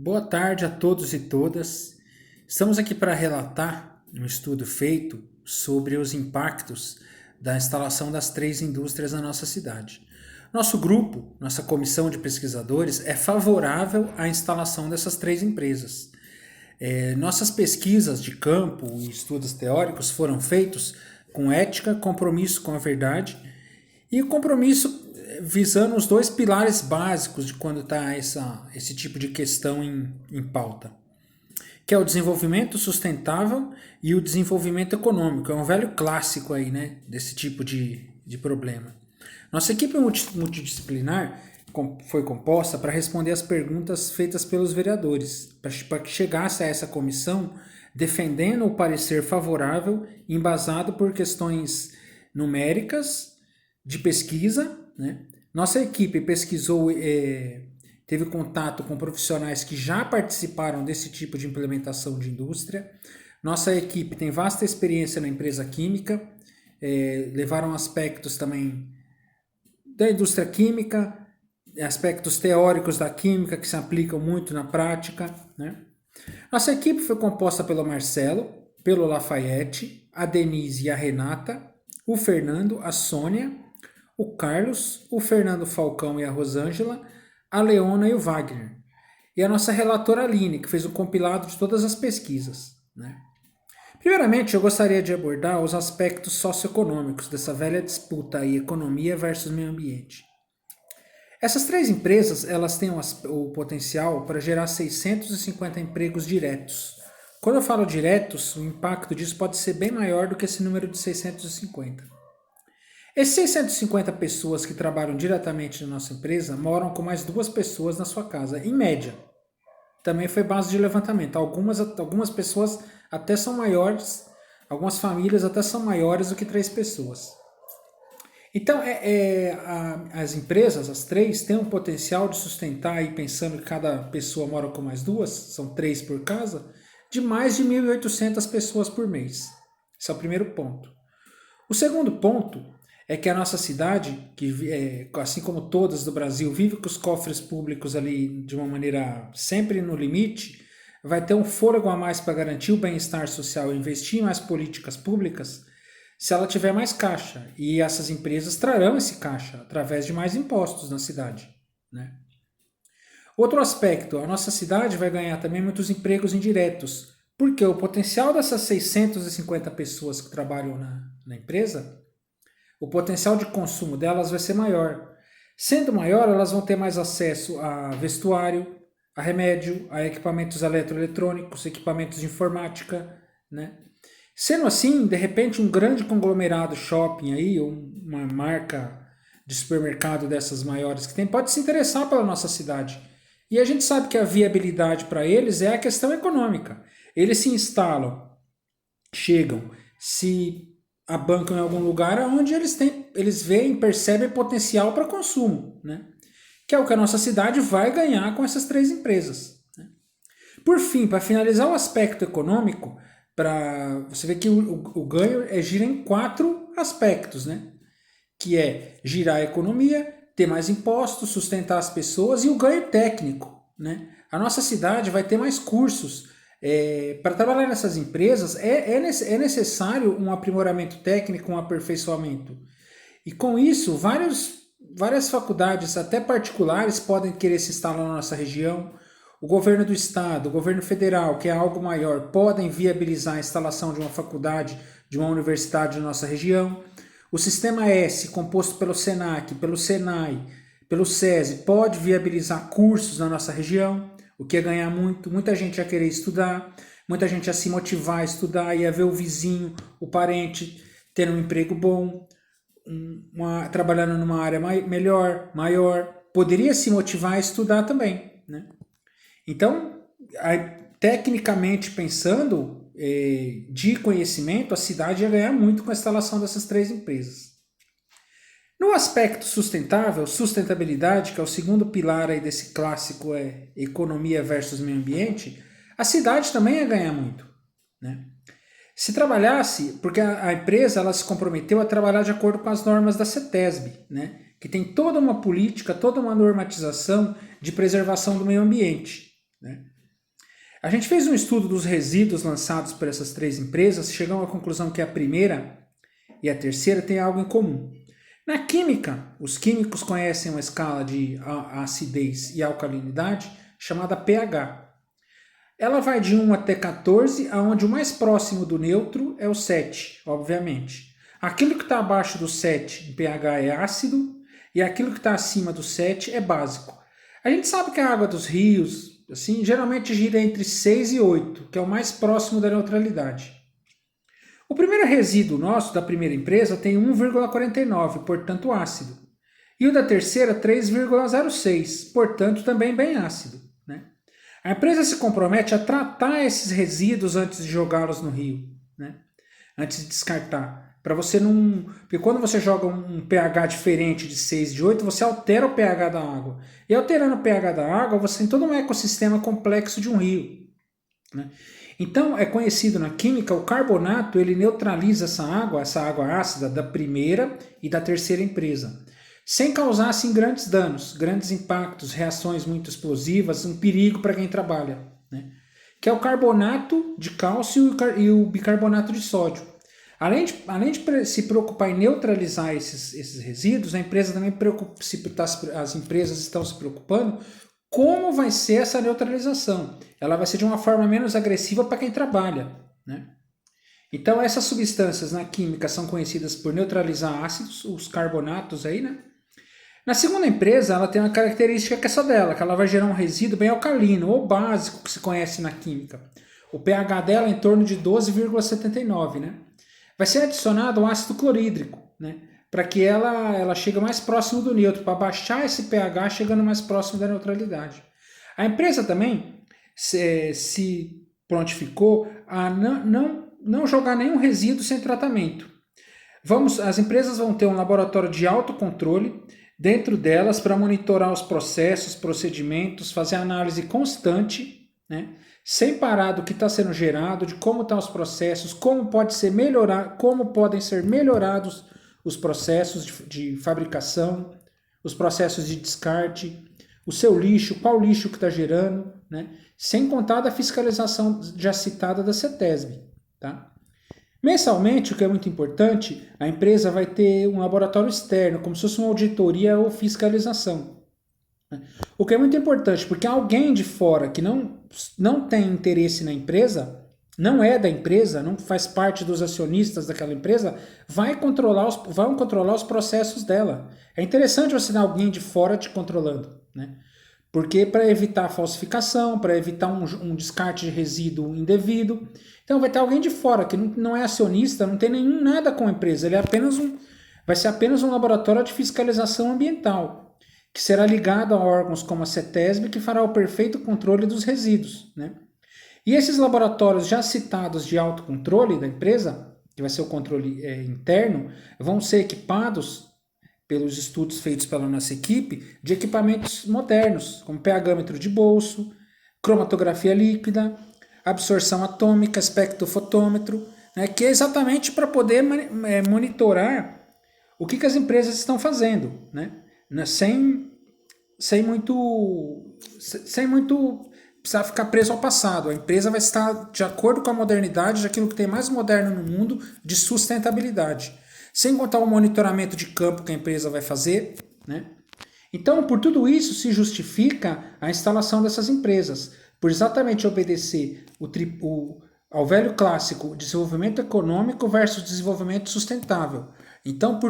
Boa tarde a todos e todas. Estamos aqui para relatar um estudo feito sobre os impactos da instalação das três indústrias na nossa cidade. Nosso grupo, nossa comissão de pesquisadores, é favorável à instalação dessas três empresas. Nossas pesquisas de campo e estudos teóricos foram feitos com ética, compromisso com a verdade e compromisso visando os dois pilares básicos de quando está esse tipo de questão em pauta, que é o desenvolvimento sustentável e o desenvolvimento econômico. É um velho clássico aí, né, desse tipo de problema. Nossa equipe multidisciplinar foi composta para responder as perguntas feitas pelos vereadores, para que chegasse a essa comissão defendendo o parecer favorável, embasado por questões numéricas, de pesquisa, né? Nossa equipe pesquisou, teve contato com profissionais que já participaram desse tipo de implementação de indústria. Nossa equipe tem vasta experiência na empresa química, levaram aspectos também da indústria química, aspectos teóricos da química que se aplicam muito na prática, né? Nossa equipe foi composta pelo Marcelo, pelo Lafayette, a Denise e a Renata, o Fernando, a Sônia, o Carlos, o Fernando Falcão e a Rosângela, a Leona e o Wagner. E a nossa relatora Aline, que fez o compilado de todas as pesquisas, né? Primeiramente, eu gostaria de abordar os aspectos socioeconômicos dessa velha disputa aí, economia versus meio ambiente. Essas três empresas, elas têm o potencial para gerar 650 empregos diretos. Quando eu falo diretos, o impacto disso pode ser bem maior do que esse número de 650. Esses 650 pessoas que trabalham diretamente na nossa empresa moram com mais 2 pessoas na sua casa, em média. Também foi base de levantamento. Algumas pessoas até são maiores, algumas famílias até são maiores do que 3 pessoas. Então, as empresas, as três, têm um potencial de sustentar, aí pensando que cada pessoa mora com mais 2, são 3 por casa, de mais de 1.800 pessoas por mês. Esse é o primeiro ponto. O segundo ponto é que a nossa cidade, que assim como todas do Brasil, vive com os cofres públicos ali de uma maneira sempre no limite, vai ter um fôlego a mais para garantir o bem-estar social e investir em mais políticas públicas se ela tiver mais caixa. E essas empresas trarão esse caixa através de mais impostos na cidade, né? Outro aspecto, a nossa cidade vai ganhar também muitos empregos indiretos, porque o potencial dessas 650 pessoas que trabalham na empresa, o potencial de consumo delas vai ser maior. Sendo maior, elas vão ter mais acesso a vestuário, a remédio, a equipamentos eletroeletrônicos, equipamentos de informática, né? Sendo assim, de repente, um grande conglomerado shopping aí, ou uma marca de supermercado dessas maiores que tem, pode se interessar pela nossa cidade. E a gente sabe que a viabilidade para eles é a questão econômica. Eles se instalam, chegam, se abancam em algum lugar onde eles veem, percebem potencial para consumo, né? Que é o que a nossa cidade vai ganhar com essas três empresas, né? Por fim, para finalizar o aspecto econômico, para você ver que o ganho gira em 4 aspectos, né? Que é girar a economia, ter mais impostos, sustentar as pessoas e o ganho técnico, né? A nossa cidade vai ter mais cursos. Para trabalhar nessas empresas é necessário um aprimoramento técnico, um aperfeiçoamento. E com isso, várias faculdades, até particulares, podem querer se instalar na nossa região. O governo do estado, o governo federal, que é algo maior, podem viabilizar a instalação de uma faculdade, de uma universidade na nossa região. O Sistema S, composto pelo SENAC, pelo SENAI, pelo SESI, pode viabilizar cursos na nossa região, o que é ganhar muito. Muita gente ia querer estudar, muita gente ia se motivar a estudar, ia ver o vizinho, o parente tendo um emprego bom, trabalhando numa área melhor, maior, poderia se motivar a estudar também, né? Então, tecnicamente pensando, de conhecimento, a cidade ia ganhar muito com a instalação dessas três empresas. No aspecto sustentável, sustentabilidade, que é o segundo pilar aí desse clássico economia versus meio ambiente, a cidade também ia ganhar muito, né? Se trabalhasse, porque a empresa ela se comprometeu a trabalhar de acordo com as normas da CETESB, né? Que tem toda uma política, toda uma normatização de preservação do meio ambiente, né? A gente fez um estudo dos resíduos lançados por essas 3 empresas, chegamos à conclusão que a primeira e a terceira têm algo em comum. Na química, os químicos conhecem uma escala de acidez e alcalinidade chamada pH. Ela vai de 1 até 14, onde o mais próximo do neutro é o 7, obviamente. Aquilo que está abaixo do 7 em pH é ácido e aquilo que está acima do 7 é básico. A gente sabe que a água dos rios, assim, geralmente gira entre 6 e 8, que é o mais próximo da neutralidade. O primeiro resíduo nosso, da primeira empresa, tem 1,49, portanto ácido. E o da terceira, 3,06, portanto também bem ácido. Né? A empresa se compromete a tratar esses resíduos antes de jogá-los no rio, né? Antes de descartar. Para você não... Porque quando você joga um pH diferente de 6 de 8, você altera o pH da água. E alterando o pH da água, você tem todo um ecossistema complexo de um rio. Né? Então, é conhecido na química, o carbonato ele neutraliza essa água ácida da primeira e da terceira empresa, sem causar assim, grandes danos, grandes impactos, reações muito explosivas, um perigo para quem trabalha. Né? Que é o carbonato de cálcio e o bicarbonato de sódio. Além de se preocupar em neutralizar esses resíduos, a empresa também as empresas estão se preocupando como vai ser essa neutralização. Ela vai ser de uma forma menos agressiva para quem trabalha. Né? Então essas substâncias na química são conhecidas por neutralizar ácidos, os carbonatos aí, né? Na segunda empresa, ela tem uma característica que é essa dela, que ela vai gerar um resíduo bem alcalino, ou básico, que se conhece na química. O pH dela é em torno de 12,79, né? Vai ser adicionado um ácido clorídrico, né? Para que ela chegue mais próximo do neutro, para baixar esse pH chegando mais próximo da neutralidade. A empresa também se prontificou a não jogar nenhum resíduo sem tratamento. As empresas vão ter um laboratório de autocontrole dentro delas para monitorar os processos, procedimentos, fazer análise constante, né? Sem parar do que está sendo gerado, de como estão os processos, como podem ser melhorados os processos de fabricação, os processos de descarte, o seu lixo, qual lixo que está gerando, né? Sem contar da fiscalização já citada da CETESB. Tá? Mensalmente, o que é muito importante, a empresa vai ter um laboratório externo, como se fosse uma auditoria ou fiscalização. O que é muito importante, porque alguém de fora que não tem interesse na empresa, não é da empresa, não faz parte dos acionistas daquela empresa, vão controlar os processos dela. É interessante você ter alguém de fora te controlando, né? Porque para evitar falsificação, para evitar um descarte de resíduo indevido. Então vai ter alguém de fora que não é acionista, não tem nada com a empresa, ele vai ser apenas um laboratório de fiscalização ambiental, que será ligado a órgãos como a CETESB, que fará o perfeito controle dos resíduos, né? E esses laboratórios já citados de autocontrole da empresa, que vai ser o controle interno, vão ser equipados, pelos estudos feitos pela nossa equipe, de equipamentos modernos, como pHmetro de bolso, cromatografia líquida, absorção atômica, espectrofotômetro, né, que é exatamente para poder monitorar o que as empresas estão fazendo, né? Sem muito precisar ficar preso ao passado. A empresa vai estar de acordo com a modernidade, daquilo que tem mais moderno no mundo de sustentabilidade. Sem contar o monitoramento de campo que a empresa vai fazer, né? Então, por tudo isso, se justifica a instalação dessas empresas, por exatamente obedecer ao velho clássico desenvolvimento econômico versus desenvolvimento sustentável. Então, por